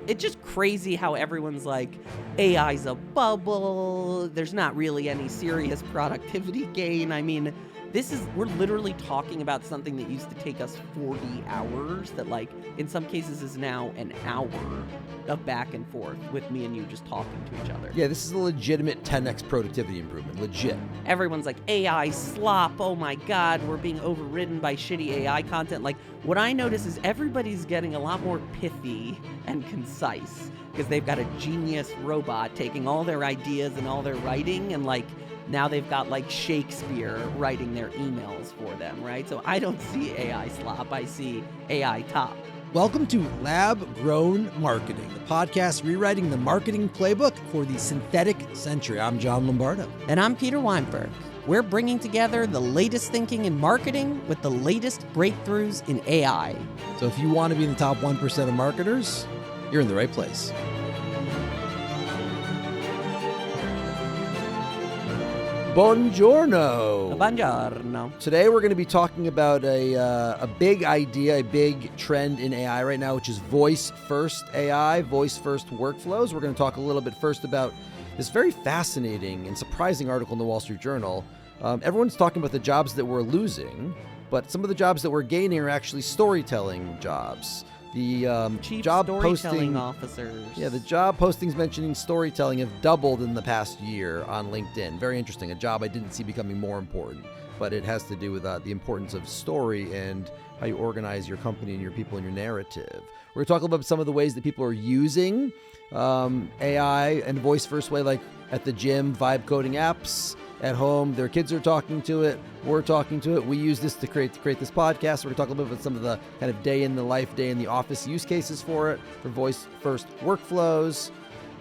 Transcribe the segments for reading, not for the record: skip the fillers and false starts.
it's just crazy how everyone's like, AI's a bubble. There's not really any serious productivity gain. I mean, we're literally talking about something that used to take us 40 hours that, like, in some cases is now an hour of back and forth with me and you just talking to each other. Yeah, this is a legitimate 10x productivity improvement. Legit. Everyone's like, AI slop, oh my God, we're being overridden by shitty AI content. Like, what I notice is everybody's getting a lot more pithy and concise because they've got a genius robot taking all their ideas and all their writing and, like, now they've got, like, Shakespeare writing their emails for them, right? So I don't see AI slop, I see AI top. Welcome to Lab Grown Marketing, the podcast rewriting the marketing playbook for the synthetic century. I'm John Lombardo. And I'm Peter Weinberg. We're bringing together the latest thinking in marketing with the latest breakthroughs in AI. So if you want to be in the top 1% of marketers, you're in the right place. Buongiorno. Buongiorno. Today we're going to be talking about a big idea, a big trend in AI right now, which is voice-first AI, voice-first workflows. We're going to talk a little bit first about this very fascinating and surprising article in the Wall Street Journal. Everyone's talking about the jobs that we're losing, but some of the jobs that we're gaining are actually storytelling jobs. The Chief job storytelling officers. Yeah, the job postings mentioning storytelling have doubled in the past year on LinkedIn. Very interesting. A job I didn't see becoming more important, but it has to do with the importance of story and how you organize your company and your people and your narrative. We're going to talk about some of the ways that people are using AI and voice-first way, like at the gym, vibe coding apps. At home, their kids are talking to it. We're talking to it. We use this to create this podcast. We're going to talk a little bit about some of the kind of day in the office use cases for it, for voice-first workflows.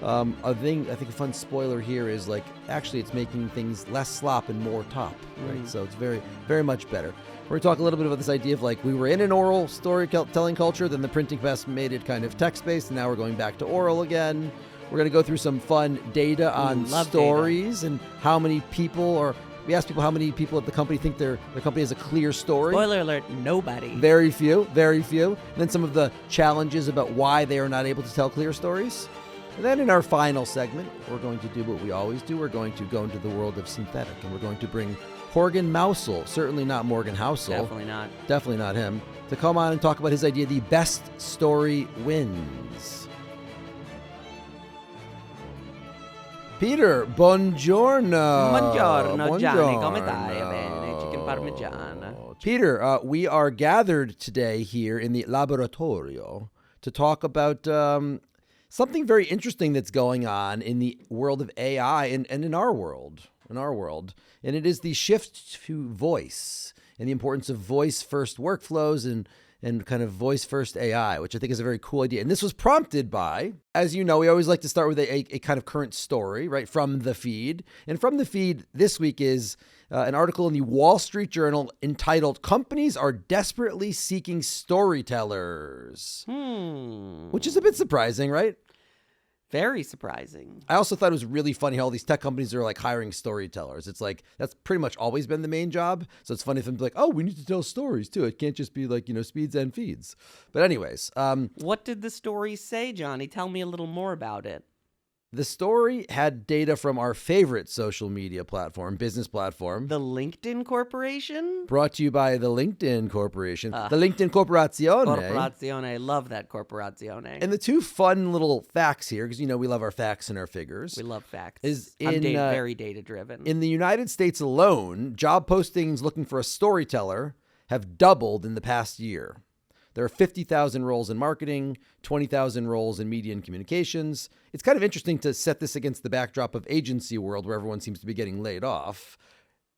I think a fun spoiler here is, like, actually it's making things less slop and more top, right? So it's very, very much better. We're going to talk a little bit about this idea of, like, we were in an oral storytelling culture, then the printing press made it kind of text-based, and now we're going back to oral again. We're going to go through some fun data on stories and how many people, or we asked people how many people at the company think their company has a clear story. Spoiler alert, nobody. Very few, very few. And then some of the challenges about why they are not able to tell clear stories. And then in our final segment, we're going to do what we always do. We're going to go into the world of synthetic, and we're going to bring Horgan Mousel, certainly not Morgan Housel. Definitely not him, to come on and talk about his idea, the best story wins. Peter, buongiorno. Buongiorno, Johnny. Come stai? Bene, chicken parmigiana. Peter, we are gathered today here in the laboratorio to talk about something very interesting that's going on in the world of AI and in our world. And it is the shift to voice and the importance of voice-first workflows and kind of voice-first AI, which I think is a very cool idea. And this was prompted by, as you know, we always like to start with a kind of current story, right, from the feed. And from the feed this week is an article in the Wall Street Journal entitled, "Companies Are Desperately Seeking Storytellers," which is a bit surprising, right? Very surprising. I also thought it was really funny how all these tech companies are, like, hiring storytellers. It's like, that's pretty much always been the main job. So it's funny if I'm like, oh, we need to tell stories too. It can't just be like, speeds and feeds. But anyways. What did the story say, Johnny? Tell me a little more about it. The story had data from our favorite social media platform, business platform. The LinkedIn Corporation? Brought to you by the LinkedIn Corporation. The LinkedIn Corporazione. Corporazione. I love that Corporazione. And the two fun little facts here, because, we love our facts and our figures. We love facts. I'm very data-driven. In the United States alone, job postings looking for a storyteller have doubled in the past year. There are 50,000 roles in marketing, 20,000 roles in media and communications. It's kind of interesting to set this against the backdrop of agency world where everyone seems to be getting laid off.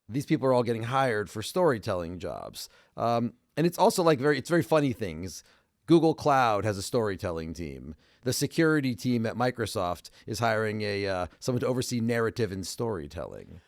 These people are all getting hired for storytelling jobs. And it's also it's very funny things. Google Cloud has a storytelling team. The security team at Microsoft is hiring someone to oversee narrative and storytelling.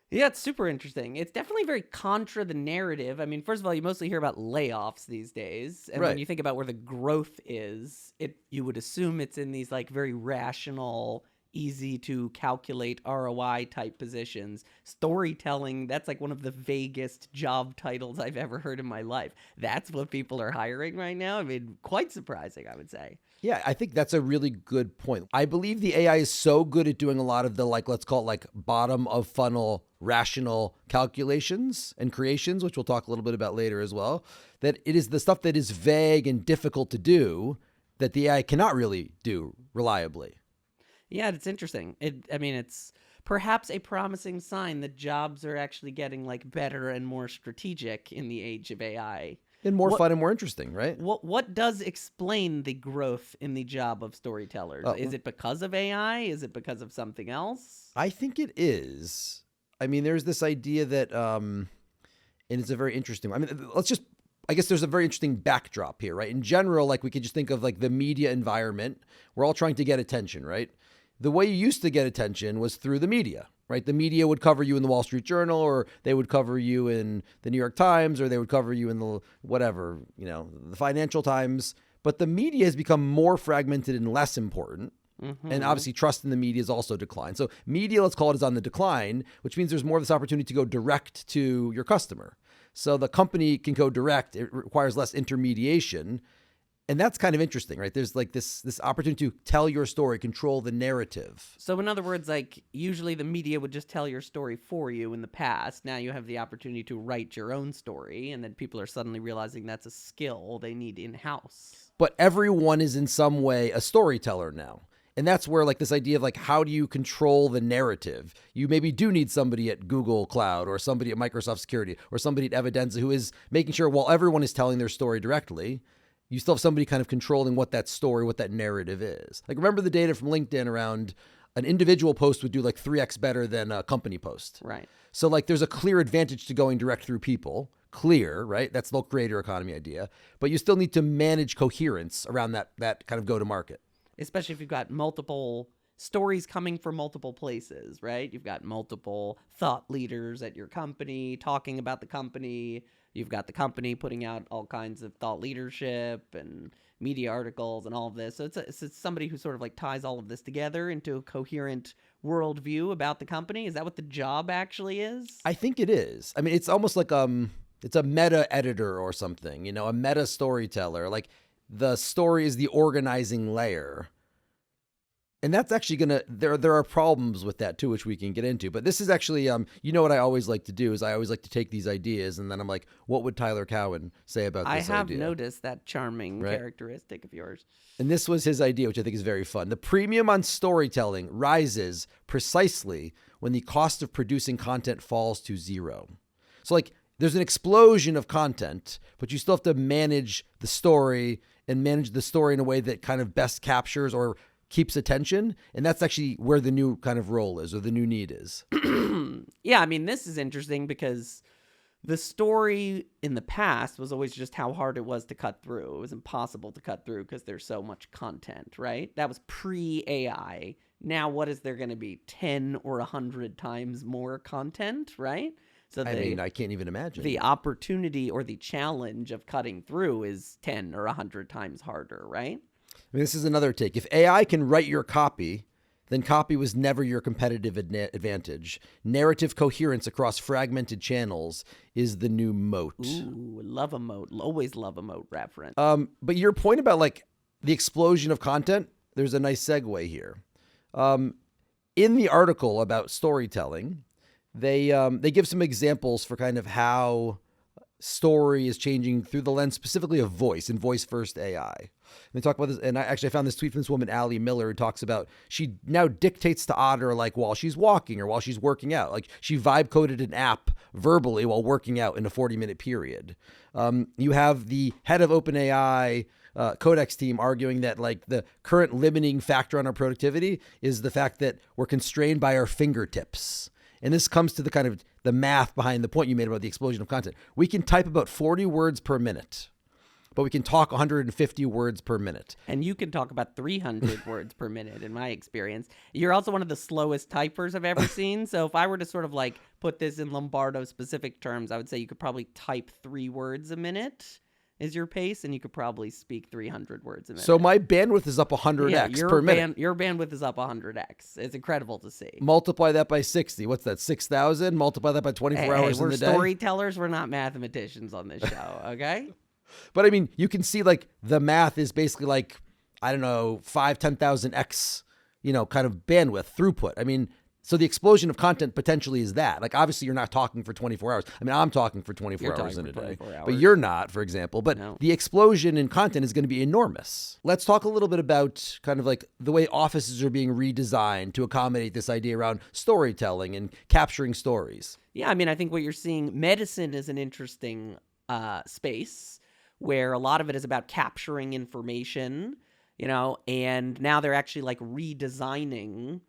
Yeah, it's super interesting. It's definitely very contra the narrative. I mean, first of all, you mostly hear about layoffs these days. And when you think about where the growth is, you would assume it's in these, like, very rational easy to calculate ROI type positions. Storytelling, that's like one of the vaguest job titles I've ever heard in my life. That's what people are hiring right now. I mean, quite surprising, I would say. Yeah, I think that's a really good point. I believe the AI is so good at doing a lot of the, like, let's call it like bottom of funnel rational calculations and creations, which we'll talk a little bit about later as well, that it is the stuff that is vague and difficult to do that the AI cannot really do reliably. Yeah, it's interesting. It's perhaps a promising sign that jobs are actually getting like better and more strategic in the age of AI. And more fun and more interesting, right? What does explain the growth in the job of storytellers? Is it because of AI? Is it because of something else? I think it is. I mean, there's this idea that, and it's a very interesting one. I mean, I guess there's a very interesting backdrop here, right? In general, like we could just think of like the media environment. We're all trying to get attention, right? The way you used to get attention was through the media, right? The media would cover you in the Wall Street Journal, or they would cover you in the New York Times, or they would cover you in the whatever, the Financial Times. But the media has become more fragmented and less important. Mm-hmm. And obviously trust in the media has also declined. So media, let's call it, is on the decline, which means there's more of this opportunity to go direct to your customer. So the company can go direct. It requires less intermediation. And that's kind of interesting, right? There's like this opportunity to tell your story, control the narrative. So in other words, like usually the media would just tell your story for you in the past. Now you have the opportunity to write your own story, and then people are suddenly realizing that's a skill they need in-house. But everyone is in some way a storyteller now. And that's where like this idea of like, how do you control the narrative? You maybe do need somebody at Google Cloud or somebody at Microsoft Security or somebody at Evidenza who is making sure while everyone is telling their story directly, you still have somebody kind of controlling what that story, what that narrative is. Like remember the data from LinkedIn around an individual post would do like 3x better than a company post. Right. So like there's a clear advantage to going direct through people. Clear, right? That's the creator economy idea. But you still need to manage coherence around that kind of go-to-market. Especially if you've got multiple stories coming from multiple places, right? You've got multiple thought leaders at your company talking about the company. You've got the company putting out all kinds of thought leadership and media articles and all of this. So it's somebody who sort of like ties all of this together into a coherent worldview about the company. Is that what the job actually is? I think it is. I mean, it's almost like it's a meta editor or something, a meta storyteller. Like the story is the organizing layer. And that's actually there are problems with that too, which we can get into. But this is actually, what I always like to do is I always like to take these ideas and then I'm like, what would Tyler Cowen say about this idea? I have noticed that charming characteristic of yours. And this was his idea, which I think is very fun. The premium on storytelling rises precisely when the cost of producing content falls to zero. So like there's an explosion of content, but you still have to manage the story and manage the story in a way that kind of best captures or keeps attention. And that's actually where the new kind of role is, or the new need is. Yeah, I mean, this is interesting because the story in the past was always just how hard it was to cut through. It was impossible to cut through because there's so much content, right? That was pre-AI. Now, what is there going to be? 10 or 100 times more content, right? So I can't even imagine. The opportunity or the challenge of cutting through is 10 or 100 times harder, right? I mean, this is another take. If AI can write your copy, then copy was never your competitive advantage. Narrative coherence across fragmented channels is the new moat. Ooh, love a moat. Always love a moat reference. But your point about like the explosion of content, there's a nice segue here. In the article about storytelling, they give some examples for kind of how story is changing through the lens specifically of voice and voice-first AI. And they talk about this, and I found this tweet from this woman, Allie Miller, who talks about she now dictates to Otter like while she's walking or while she's working out. Like she vibe coded an app verbally while working out in a 40-minute period. You have the head of OpenAI Codex team arguing that like the current limiting factor on our productivity is the fact that we're constrained by our fingertips. And this comes to the kind of the math behind the point you made about the explosion of content. We can type about 40 words per minute, but we can talk 150 words per minute. And you can talk about 300 words per minute, in my experience. You're also one of the slowest typers I've ever seen. So if I were to sort of like put this in Lombardo specific terms, I would say you could probably type 3 words a minute. is your pace, and you could probably speak 300 words a minute. So my bandwidth is up 100x per minute. Your bandwidth is up 100x. It's incredible to see. Multiply that by 60. What's that, 6,000? Multiply that by 24 hours in the day. We're storytellers. We're not mathematicians on this show, okay? But I mean, you can see like the math is basically like, I don't know, 10,000x, kind of bandwidth throughput. I mean, so the explosion of content potentially is that. Like, obviously, you're not talking for 24 hours. I mean, I'm talking for 24 hours in a day. But you're not, for example. But the explosion in content is going to be enormous. Let's talk a little bit about kind of like the way offices are being redesigned to accommodate this idea around storytelling and capturing stories. Yeah, I mean, I think what you're seeing, medicine is an interesting space where a lot of it is about capturing information, and now they're actually like redesigning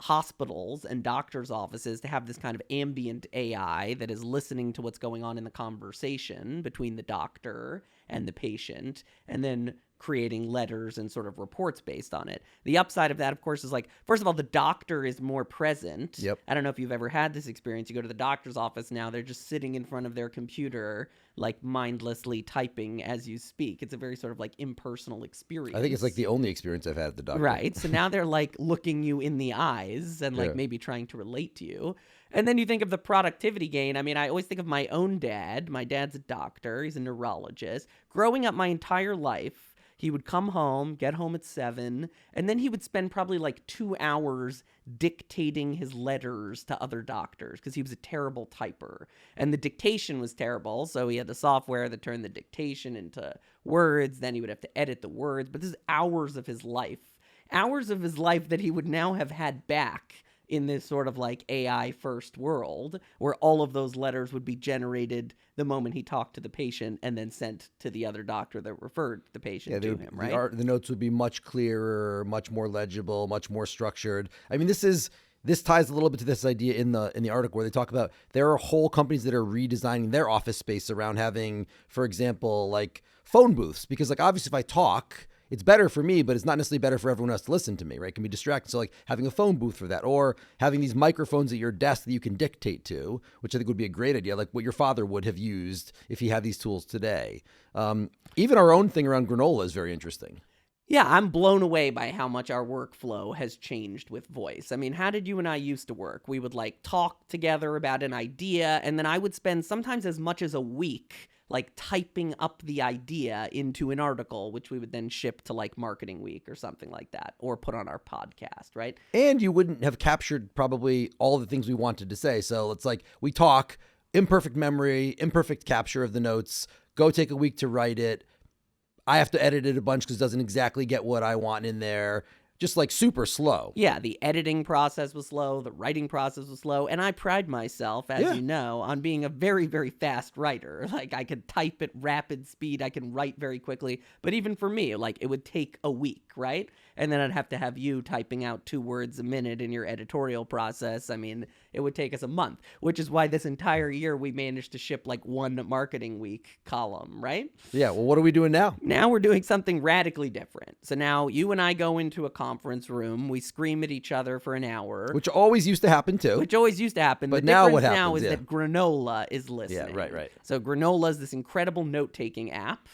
hospitals and doctors' offices to have this kind of ambient AI that is listening to what's going on in the conversation between the doctor and the patient, and then creating letters and sort of reports based on it. The upside of that, of course, is like, first of all, the doctor is more present. Yep. I don't know if you've ever had this experience. You go to the doctor's office now, they're just sitting in front of their computer, like mindlessly typing as you speak. It's a very sort of like impersonal experience. I think it's like the only experience I've had at the doctor. Right. So now they're like looking you in the eyes and like maybe trying to relate to you. And then you think of the productivity gain. I mean, I always think of my own dad. My dad's a doctor. He's a neurologist. Growing up my entire life, he would come home, get home at 7, and then he would spend probably like 2 hours dictating his letters to other doctors because he was a terrible typer. And the dictation was terrible, so he had the software that turned the dictation into words. Then he would have to edit the words. But this is hours of his life that he would now have had back in this sort of like AI first world where all of those letters would be generated the moment he talked to the patient and then sent to the other doctor that referred the patient to him, right? The notes would be much clearer, much more legible, much more structured. I mean, this ties a little bit to this idea in the article where they talk about there are whole companies that are redesigning their office space around having, for example, like phone booths, because like obviously if I talk, it's better for me, but it's not necessarily better for everyone else to listen to me, right? It can be distracting. So like having a phone booth for that, or having these microphones at your desk that you can dictate to, which I think would be a great idea, like what your father would have used if he had these tools today. Even our own thing around granola is very interesting. Yeah, I'm blown away by how much our workflow has changed with voice. I mean, how did you and I used to work? We would like talk together about an idea, and then I would spend sometimes as much as a week like typing up the idea into an article, which we would then ship to like Marketing Week or something like that, or put on our podcast, right? And you wouldn't have captured probably all the things we wanted to say. So it's like we talk, imperfect memory, imperfect capture of the notes, go take a week to write it. I have to edit it a bunch because it doesn't exactly get what I want in there. Just like super slow. Yeah, the editing process was slow, the writing process was slow, and I pride myself, as you know, on being a very, very fast writer. Like, I could type at rapid speed, I can write very quickly, but even for me, like, it would take a week, right? And then I'd have to have you typing out 2 words a minute in your editorial process. I mean, it would take us a month, which is why this entire year we managed to ship like 1 Marketing Week column, right? Yeah, well, what are we doing now? Now we're doing something radically different. So now you and I go into a conference room, we scream at each other for an hour. Which always used to happen too. But now what happens? Now is that Granola is listening. Yeah, right. So Granola is this incredible note-taking app,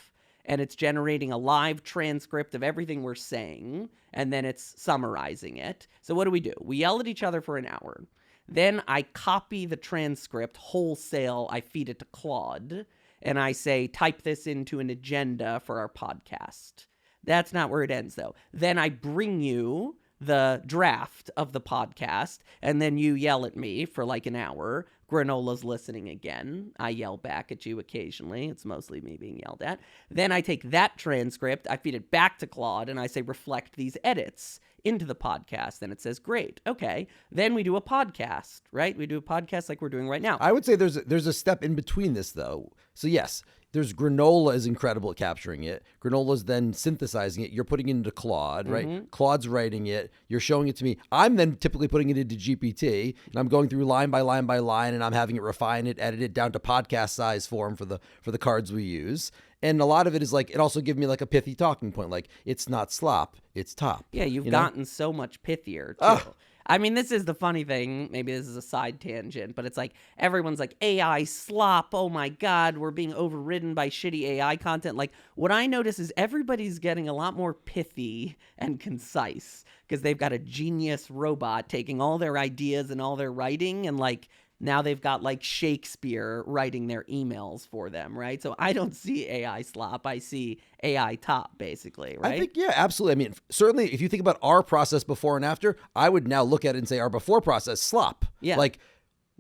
and it's generating a live transcript of everything we're saying, and then it's summarizing it. So what do? We yell at each other for an hour. Then I copy the transcript wholesale. I feed it to Claude, and I say, type this into an agenda for our podcast. That's not where it ends, though. Then I bring you the draft of the podcast, and then you yell at me for like an hour. Granola's listening again. I yell back at you occasionally. It's mostly me being yelled at. Then I take that transcript, I feed it back to Claude, and I say, reflect these edits into the podcast. Then it says, great, okay. Then we do a podcast, right? We do a podcast like we're doing right now. I would say there's a step in between this, though. So yes, there's Granola is incredible at capturing it. Granola's then synthesizing it. You're putting it into Claude, right? Mm-hmm. Claude's writing it. You're showing it to me. I'm then typically putting it into GPT, and I'm going through line by line by line, and I'm having it refine it, edit it down to podcast size form for the cards we use. And a lot of it is like, it also gives me like a pithy talking point, like it's not slop, it's top. Yeah, you've know? gotten so much pithier too. Oh. I mean, this is the funny thing. Maybe this is a side tangent, but it's like everyone's like AI slop. Oh my God, we're being overridden by shitty AI content. Like what I notice is everybody's getting a lot more pithy and concise because they've got a genius robot taking all their ideas and all their writing and like now they've got like Shakespeare writing their emails for them, right? So I don't see AI slop. I see AI top, basically, right? I think, yeah, absolutely. I mean, certainly if you think about our process before and after, I would now look at it and say our before process, slop. Yeah. Like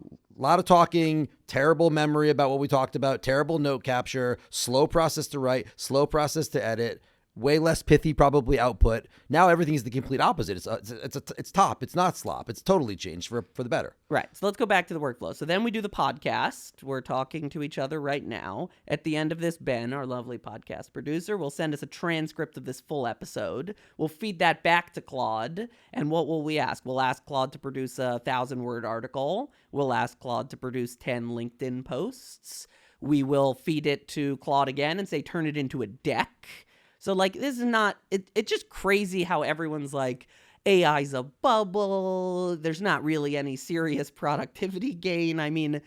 a lot of talking, terrible memory about what we talked about, terrible note capture, slow process to write, slow process to edit, way less pithy probably output. Now everything is the complete opposite. It's top. It's not slop. It's totally changed for the better. Right. So let's go back to the workflow. So then we do the podcast. We're talking to each other right now. At the end of this, Ben, our lovely podcast producer, will send us a transcript of this full episode. We'll feed that back to Claude. And what will we ask? We'll ask Claude to produce a 1,000-word article. We'll ask Claude to produce 10 LinkedIn posts. We will feed it to Claude again and say, turn it into a deck. So, like, this is not, it's just crazy how everyone's like, AI's bubble. There's not really any serious productivity gain. I mean,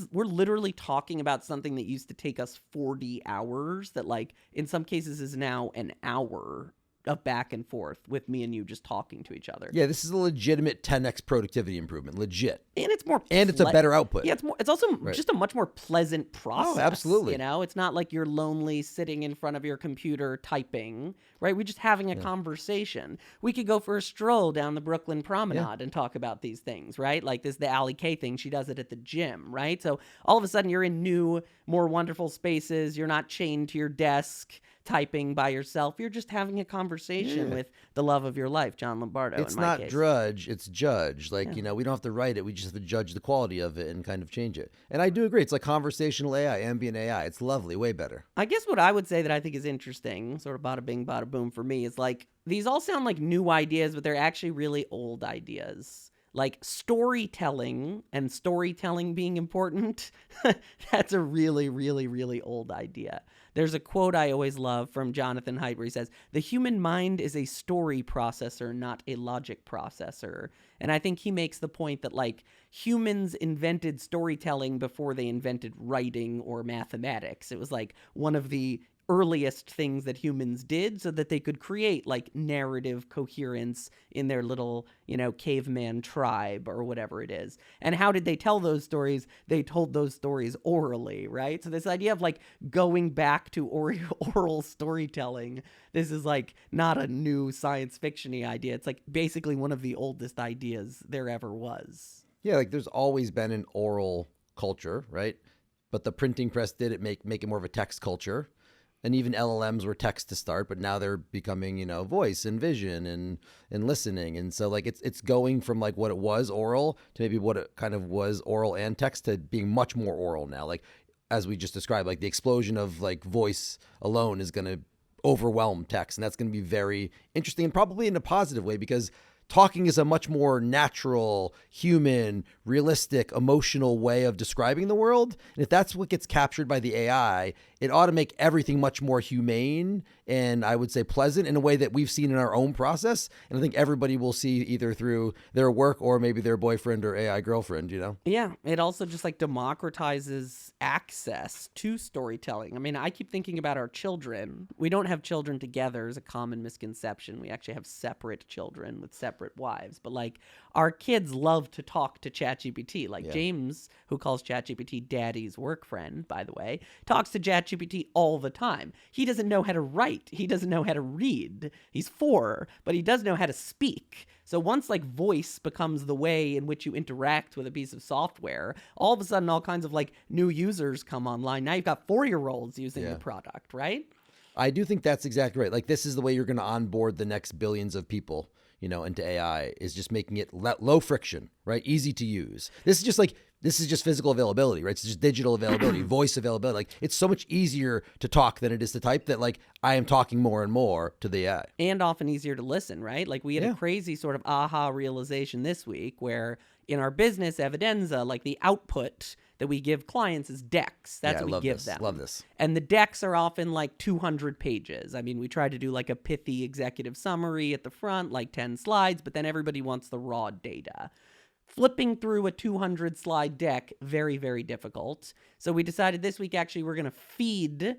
we're literally talking about something that used to take us 40 hours that, like, in some cases is now an hour of back and forth with me and you just talking to each other. Yeah, this is a legitimate 10x productivity improvement. Legit. And it's more and it's a better output. Yeah, it's also just a much more pleasant process. Oh, absolutely. You know, it's not like you're lonely sitting in front of your computer typing, right? We're just having a conversation. We could go for a stroll down the Brooklyn Promenade and talk about these things, right? Like the Allie K thing, she does it at the gym, right? So all of a sudden you're in new, more wonderful spaces. You're not chained to your desk typing by yourself. You're just having a conversation with the love of your life, John Lombardo. It's in my not case. drudge, it's judge. Like, you know, we don't have to write it. We just have to judge the quality of it and kind of change it. And I do agree. It's like conversational AI, ambient AI. It's lovely, way better. I guess what I would say that I think is interesting, sort of bada bing, bada boom for me, is like these all sound like new ideas, but they're actually really old ideas. Like storytelling and storytelling being important, that's a really, really, really old idea. There's a quote I always love from Jonathan Haidt where he says, the human mind is a story processor, not a logic processor. And I think he makes the point that like humans invented storytelling before they invented writing or mathematics. It was like one of the earliest things that humans did so that they could create like narrative coherence in their little, you know, caveman tribe or whatever it is. And how did they tell those stories? They told those stories orally, right? So this idea of like going back to oral storytelling, this is like not a new science fiction-y idea. It's like basically one of the oldest ideas there ever was. Yeah, like there's always been an oral culture, right? But the printing press did it make it more of a text culture. And even LLMs were text to start, but now they're becoming, you know, voice and vision and listening. And so like it's going from like what it was oral to maybe what it kind of was oral and text to being much more oral now. Like as we just described, like the explosion of like voice alone is going to overwhelm text. And that's going to be very interesting and probably in a positive way because talking is a much more natural, human, realistic, emotional way of describing the world. And if that's what gets captured by the AI, it ought to make everything much more humane and I would say pleasant in a way that we've seen in our own process. And I think everybody will see either through their work or maybe their boyfriend or AI girlfriend, you know? Yeah, it also just like democratizes access to storytelling. I mean, I keep thinking about our children. We don't have children together is a common misconception. We actually have separate children with separate wives. But like our kids love to talk to ChatGPT. Like James, who calls ChatGPT daddy's work friend, by the way, talks to ChatGPT all the time. He doesn't know how to write. He doesn't know how to read. He's 4, but he does know how to speak. So once like voice becomes the way in which you interact with a piece of software, all of a sudden all kinds of like new users come online. Now you've got 4-year-olds using the product, right? I do think that's exactly right. Like this is the way you're going to onboard the next billions of people, you know, into AI is just making it low friction, right? Easy to use. This is just physical availability, right? It's just digital availability, voice availability. Like it's so much easier to talk than it is to type that like I am talking more and more to the AI. And often easier to listen, right? Like we had a crazy sort of aha realization this week where in our business Evidenza, like the output that we give clients is decks. That's Yeah, what we give them. Love this. And the decks are often like 200 pages. I mean, we try to do like a pithy executive summary at the front, like 10 slides, but then everybody wants the raw data. Flipping through a 200 slide deck, very, very difficult. So we decided this week, actually, we're going to feed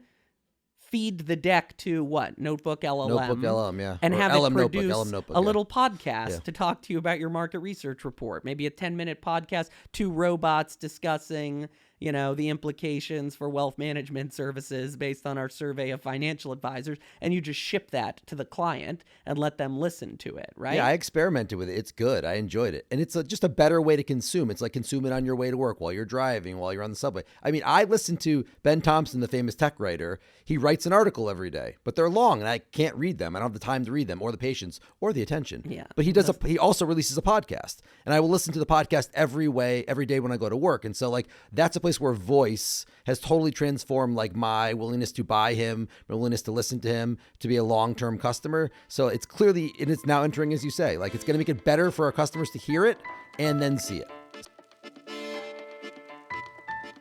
the deck to what? Notebook LLM. Notebook LLM, yeah. And Or have LM it Notebook, produce LM Notebook, a yeah. little podcast Yeah. to talk to you about your market research report. Maybe a 10-minute podcast, 2 robots discussing, the implications for wealth management services based on our survey of financial advisors. And you just ship that to the client and let them listen to it, right? Yeah, I experimented with it. It's good. I enjoyed it. And it's just a better way to consume. It's like consume it on your way to work, while you're driving, while you're on the subway. I mean, I listen to Ben Thompson, the famous tech writer. He writes an article every day, but they're long and I can't read them. I don't have the time to read them or the patience or the attention. Yeah. But he also releases a podcast, and I will listen to the podcast every day when I go to work. And so that's a place where voice has totally transformed my willingness to buy him, my willingness to listen to him, to be a long-term customer. So it's clearly, and it's now entering, as you say, it's going to make it better for our customers to hear it and then see it.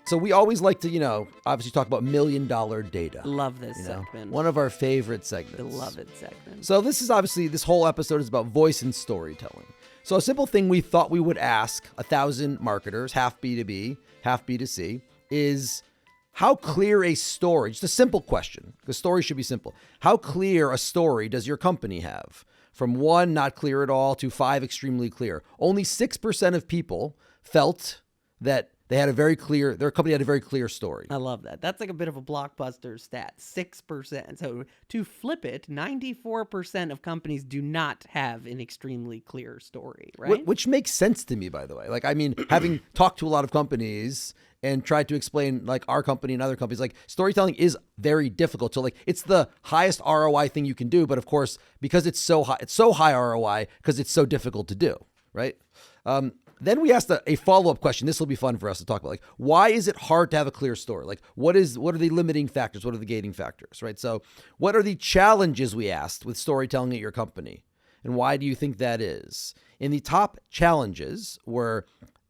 So we always like to, obviously talk about $1 million data. Love this segment. One of our favorite segments. Beloved segment. So this whole episode is about voice and storytelling. So a simple thing we thought we would ask 1,000 marketers, half B2B, half B2C, is how clear a story, just a simple question, because stories should be simple. How clear a story does your company have? From 1, not clear at all, to 5, extremely clear. Only 6% of people felt that their company had a very clear story. I love that. That's like a bit of a blockbuster stat, 6%. So to flip it, 94% of companies do not have an extremely clear story, right? Which makes sense to me, by the way. Having talked to a lot of companies and tried to explain our company and other companies, storytelling is very difficult. So it's the highest ROI thing you can do. But of course, because it's so high ROI because it's so difficult to do, right? Then we asked a follow-up question. This will be fun for us to talk about. Why is it hard to have a clear story? What are the limiting factors? What are the gating factors, right? So what are the challenges we asked with storytelling at your company? And why do you think that is? And the top challenges were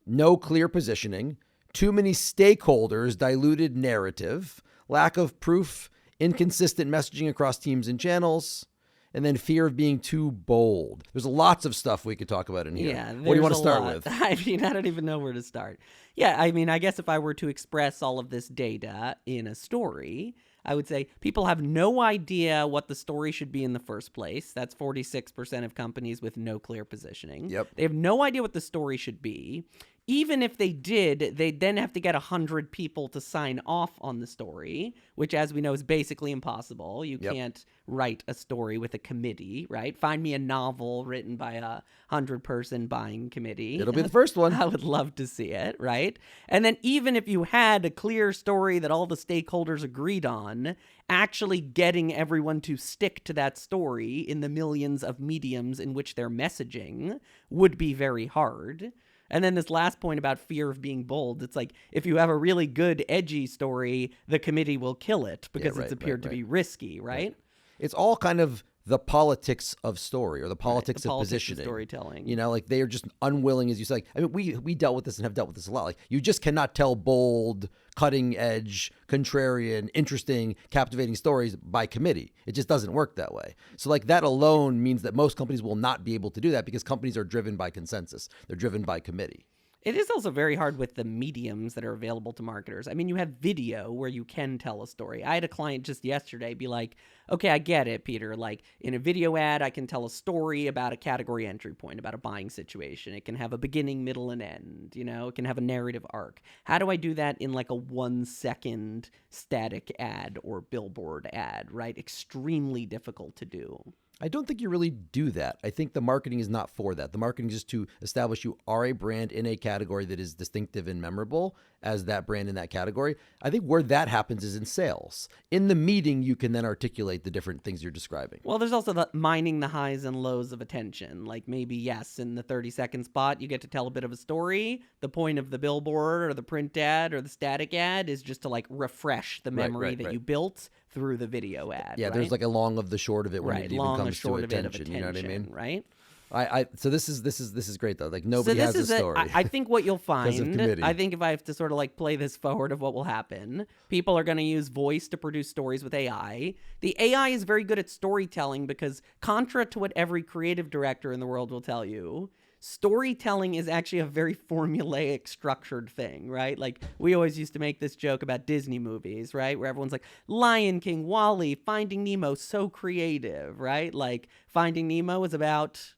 no clear positioning, too many stakeholders, diluted narrative, lack of proof, inconsistent messaging across teams and channels, and then fear of being too bold. There's lots of stuff we could talk about in here. Yeah, what do you want to start lot. with? I mean, I don't even know where to start. Yeah, I mean, I guess if I were to express all of this data in a story, I would say people have no idea what the story should be in the first place. That's 46% of companies with no clear positioning. Yep. They have no idea what the story should be. Even if they did, they'd then have to get 100 people to sign off on the story, which, as we know, is basically impossible. You can't write a story with a committee, right? Find me a novel written by a 100-person buying committee. It'll be the first one. I would love to see it, right? And then even if you had a clear story that all the stakeholders agreed on, actually getting everyone to stick to that story in the millions of mediums in which they're messaging would be very hard. And then this last point about fear of being bold, it's if you have a really good, edgy story, the committee will kill it because it's appeared to be risky, right? It's all kind of the politics of story, or the politics of positioning. Of storytelling. They are just unwilling, as you say. I mean, we dealt with this and have dealt with this a lot. You just cannot tell bold, cutting edge, contrarian, interesting, captivating stories by committee. It just doesn't work that way. So that alone means that most companies will not be able to do that because companies are driven by consensus. They're driven by committee. It is also very hard with the mediums that are available to marketers. I mean, you have video where you can tell a story. I had a client just yesterday be like, okay, I get it, Peter. In a video ad, I can tell a story about a category entry point, about a buying situation. It can have a beginning, middle, and end. It can have a narrative arc. How do I do that in a 1-second static ad or billboard ad, right? Extremely difficult to do. I don't think you really do that. I think the marketing is not for that. The marketing is just to establish you are a brand in a category that is distinctive and memorable as that brand in that category. I think where that happens is in sales. In the meeting, you can then articulate the different things you're describing. Well, there's also the mining the highs and lows of attention. Maybe, yes, in the 30-second spot, you get to tell a bit of a story. The point of the billboard or the print ad or the static ad is just to refresh the memory that you built through the video ad. Yeah, right? there's a long of the short of it when it even long comes or short to of it attention. of attention. You know what I mean? Right? So this is great though. Like nobody has a story. I think what you'll 'Cause of find, committee. I think if I have to sort of like play this forward of what will happen, people are going to use voice to produce stories with AI. The AI is very good at storytelling because, contra to what every creative director in the world will tell you, storytelling is actually a very formulaic, structured thing, right? Like, we always used to make this joke about Disney movies, right? Where everyone's like, Lion King, Wall-E, Finding Nemo, so creative, right? Like, Finding Nemo is about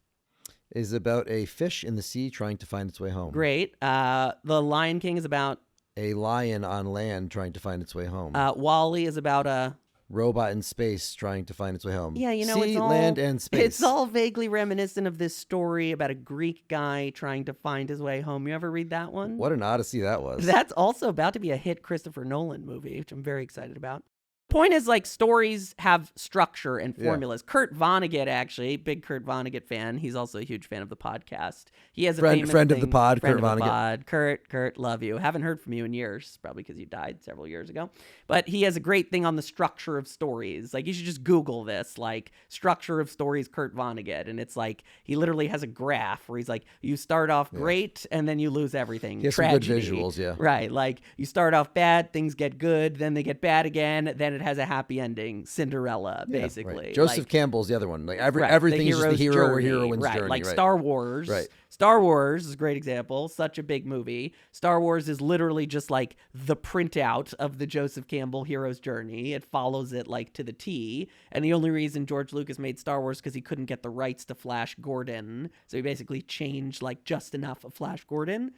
a fish in the sea trying to find its way home. great. The Lion King is about A lion on land trying to find its way home. Wall-E is about a Robot in space trying to find its way home. Yeah, sea, it's all, land, and space. It's all vaguely reminiscent of this story about a Greek guy trying to find his way home. You ever read that one? What an odyssey that was. That's also about to be a hit Christopher Nolan movie, which I'm very excited about. Point is, like, stories have structure and formulas. Yeah. Kurt Vonnegut, actually, big Kurt Vonnegut fan. He's also a huge fan of the podcast. He has a famous friend thing, of the pod, Kurt Vonnegut. Kurt, love you. Haven't heard from you in years, probably because you died several years ago. But he has a great thing on the structure of stories. Like, you should just Google this, like, structure of stories, Kurt Vonnegut. And it's like, he literally has a graph where he's like, you start off great, and then you lose everything. He has Tragedy. some good visuals, yeah. Right, like, you start off bad, things get good, then they get bad again, then it has a happy ending. Cinderella, basically. Right. Joseph Campbell's the other one. Like everything is just the hero or heroine's journey. Like Star Wars. Right. Star Wars is a great example. Such a big movie. Star Wars is literally just like the printout of the Joseph Campbell hero's journey. It follows it like to the T. And the only reason George Lucas made Star Wars because he couldn't get the rights to Flash Gordon. So he basically changed like just enough of Flash Gordon.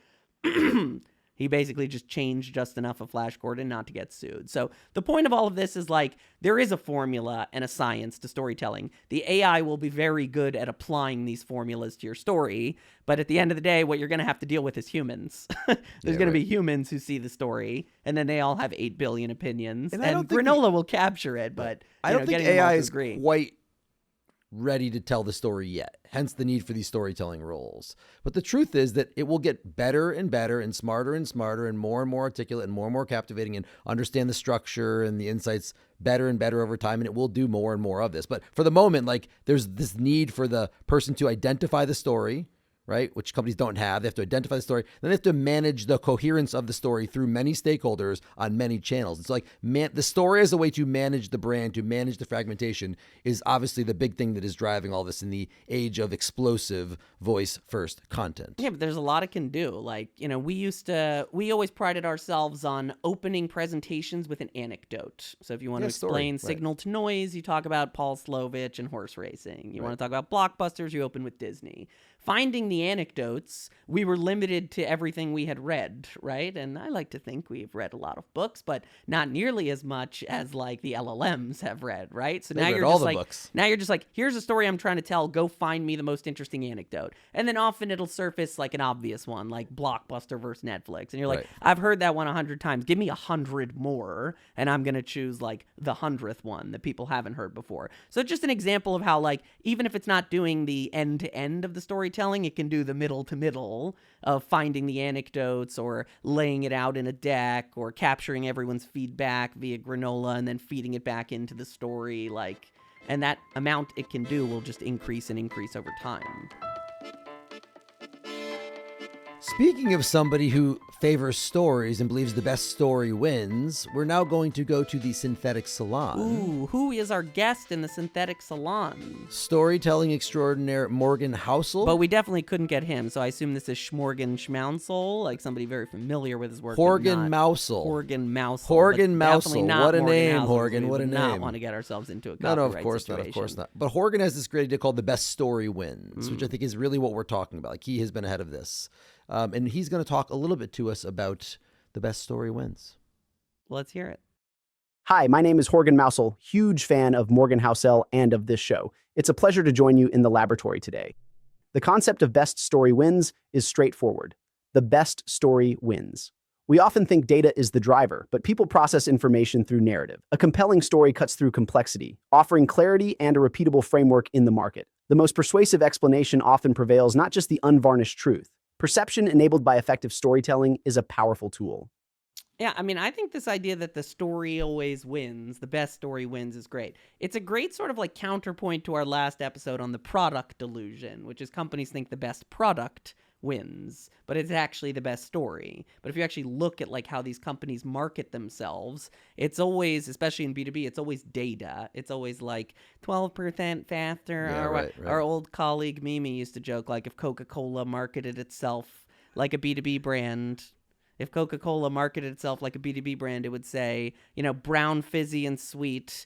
He basically just changed just enough of Flash Gordon not to get sued. So the point of all of this is, like, there is a formula and a science to storytelling. The AI will be very good at applying these formulas to your story, but at the end of the day, what you're going to have to deal with is humans. There's going to be humans who see the story, and then they all have 8 billion opinions, and granola will capture it, but I don't think AI is quite ready to tell the story yet, hence the need for these storytelling roles. But the truth is that it will get better and better and smarter and more articulate and more captivating and understand the structure and the insights better and better over time, and it will do more and more of this. But for the moment, like, there's this need for the person to identify the story, right? Which companies don't have. They have to identify the story. Then they have to manage the coherence of the story through many stakeholders on many channels. It's like the story as a way to manage the brand, to manage the fragmentation is obviously the big thing that is driving all this in the age of explosive voice-first content. Yeah, but there's a lot it can do. Like, we always prided ourselves on opening presentations with an anecdote. So if you want to explain signal to noise, you talk about Paul Slovich and horse racing. You want to talk about blockbusters, you open with Disney. Finding the anecdotes, we were limited to everything we had read, right? And I like to think we've read a lot of books, but not nearly as much as like the LLMs have read, right? So now you're just like, now you're just like, here's a story I'm trying to tell. Go find me the most interesting anecdote. And then often it'll surface like an obvious one, like Blockbuster versus Netflix. And you're like, I've heard that one 100 times. Give me 100 more, and I'm going to choose like the 100th one that people haven't heard before. So just an example of how, like, even if it's not doing the end to end of the storytelling, it can do the middle to middle of finding the anecdotes or laying it out in a deck or capturing everyone's feedback via granola and then feeding it back into the story. Like, and that amount it can do will just increase and increase over time. Speaking of somebody who favors stories and believes the best story wins, we're now going to go to the Synthetic Salon. Ooh, who is our guest in the Synthetic Salon? Storytelling extraordinaire Morgan Housel. But we definitely couldn't get him, so I assume this is Schmorgan Schmounsel, like somebody very familiar with his work. Horgan Mousel. Horgan Mousel. Horgan Mousel. What a name, Horgan. What a name. Not want to get ourselves into a copyright No, of course situation. not. Of course not. But Horgan has this great idea called the best story wins, which I think is really what we're talking about. Like, he has been ahead of this. And he's going to talk a little bit to us about the best story wins. Let's hear it. Hi, my name is Horgan Mousel, huge fan of Morgan Housel and of this show. It's a pleasure to join you in the laboratory today. The concept of best story wins is straightforward. The best story wins. We often think data is the driver, but people process information through narrative. A compelling story cuts through complexity, offering clarity and a repeatable framework in the market. The most persuasive explanation often prevails, not just the unvarnished truth. Perception enabled by effective storytelling is a powerful tool. Yeah, I mean, I think this idea that the story always wins, the best story wins, is great. It's a great sort of like counterpoint to our last episode on the product delusion, which is companies think the best product wins, but it's actually the best story. But if you actually look at like how these companies market themselves, it's always, especially in B2B, it's always data. It's always like 12% faster. Yeah, right. Our old colleague Mimi used to joke like if Coca-Cola marketed itself like a B2B brand, if Coca-Cola marketed itself like a B2B brand, it would say, brown, fizzy, and sweet,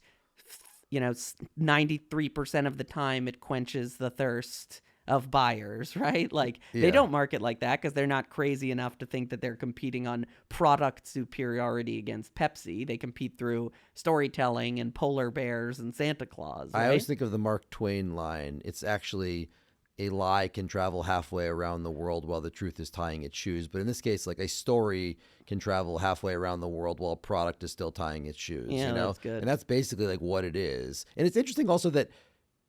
93% of the time it quenches the thirst of buyers, right? Like, they don't market like that because they're not crazy enough to think that they're competing on product superiority against Pepsi. They compete through storytelling and polar bears and Santa Claus, right? I always think of the Mark Twain line. It's actually a lie can travel halfway around the world while the truth is tying its shoes. But in this case, like a story can travel halfway around the world while a product is still tying its shoes. Yeah, that's good. And that's basically like what it is. And it's interesting also that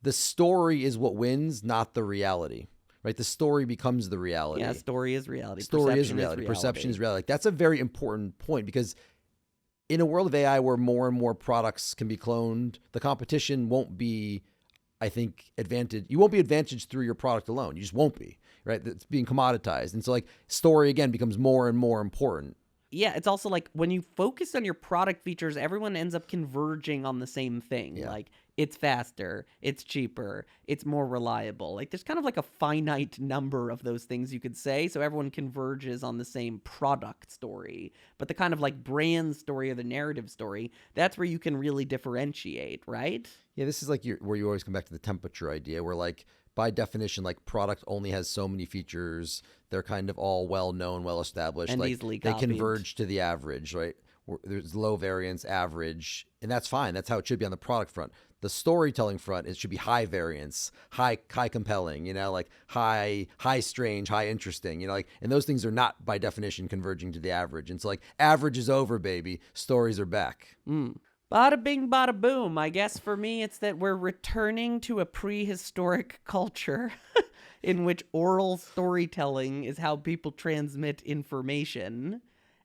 the story is what wins, not the reality, right? The story becomes the reality. Yeah, story is reality. Story is reality. Perception is reality. Like, that's a very important point because in a world of AI where more and more products can be cloned, the competition won't be, I think, advantage. You won't be advantaged through your product alone. You just won't be, right? It's being commoditized. And so like story again becomes more and more important. Yeah, it's also like when you focus on your product features, everyone ends up converging on the same thing. Yeah. Like it's faster, it's cheaper, it's more reliable. Like there's kind of like a finite number of those things you could say, so everyone converges on the same product story. But the kind of like brand story or the narrative story, that's where you can really differentiate, right? Yeah, this is like where you always come back to the temperature idea, where like by definition, like product only has so many features. They're kind of all well known, well established, and like easily they copied. converge to the average, right? There's low variance, average, and that's fine. That's how it should be on the product front. The storytelling front, it should be high variance, high compelling, like high strange, high interesting, like, and those things are not by definition converging to the average. And so like average is over, baby. Stories are back. Bada bing, bada boom. I guess for me, it's that we're returning to a prehistoric culture in which oral storytelling is how people transmit information,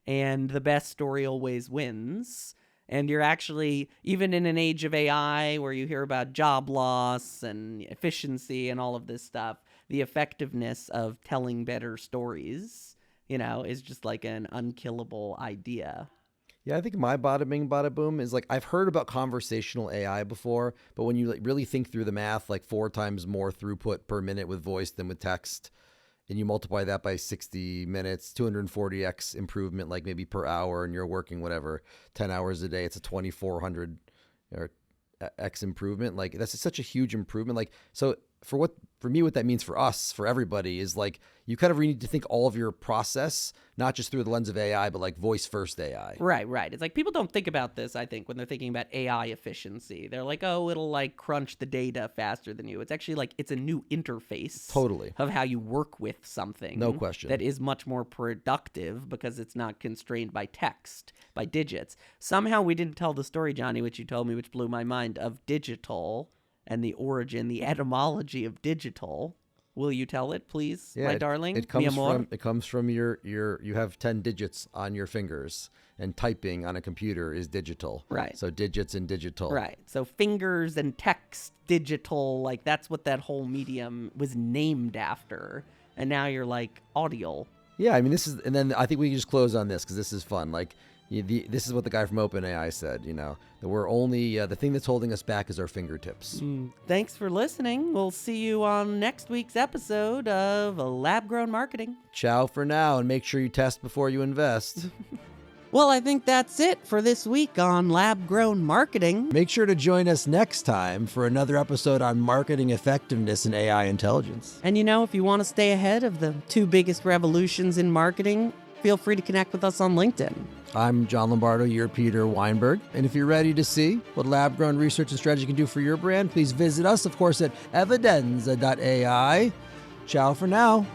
and the best story always wins. And you're actually, even in an age of AI where you hear about job loss and efficiency and all of this stuff, the effectiveness of telling better stories, is just like an unkillable idea. Yeah, I think my bada bing, bada boom is like, I've heard about conversational AI before, but when you like really think through the math, like 4 times more throughput per minute with voice than with text, and you multiply that by 60 minutes, 240x improvement, like maybe per hour, and you're working whatever 10 hours a day, it's a 2400 or x improvement. Like that's such a huge improvement. Like, so for me, what that means for us, for everybody, is like you kind of really need to think all of your process, not just through the lens of AI, but like voice first AI. Right. It's like people don't think about this, I think, when they're thinking about AI efficiency. They're like, oh, it'll like crunch the data faster than you. It's actually like it's a new interface Totally. of how you work with something. No question. That is much more productive because it's not constrained by text, by digits. Somehow we didn't tell the story, Johnny, which you told me, which blew my mind, of digital and the origin, the etymology of digital. Will you tell it, please, my darling? It comes from your you have 10 digits on your fingers, and typing on a computer is digital. Right. So digits and digital. Right. So fingers and text, digital, like that's what that whole medium was named after. And now you're like audio. Yeah, I mean, and then I think we can just close on this because this is fun. Like, this is what the guy from OpenAI said, that we're only, the thing that's holding us back is our fingertips. Thanks for listening. We'll see you on next week's episode of Lab Grown Marketing. Ciao for now, and make sure you test before you invest. Well, I think that's it for this week on Lab Grown Marketing. Make sure to join us next time for another episode on marketing effectiveness and AI intelligence. And if you want to stay ahead of the 2 biggest revolutions in marketing, feel free to connect with us on LinkedIn. I'm John Lombardo, you're Peter Weinberg. And if you're ready to see what lab-grown research and strategy can do for your brand, please visit us, of course, at evidenza.ai. Ciao for now.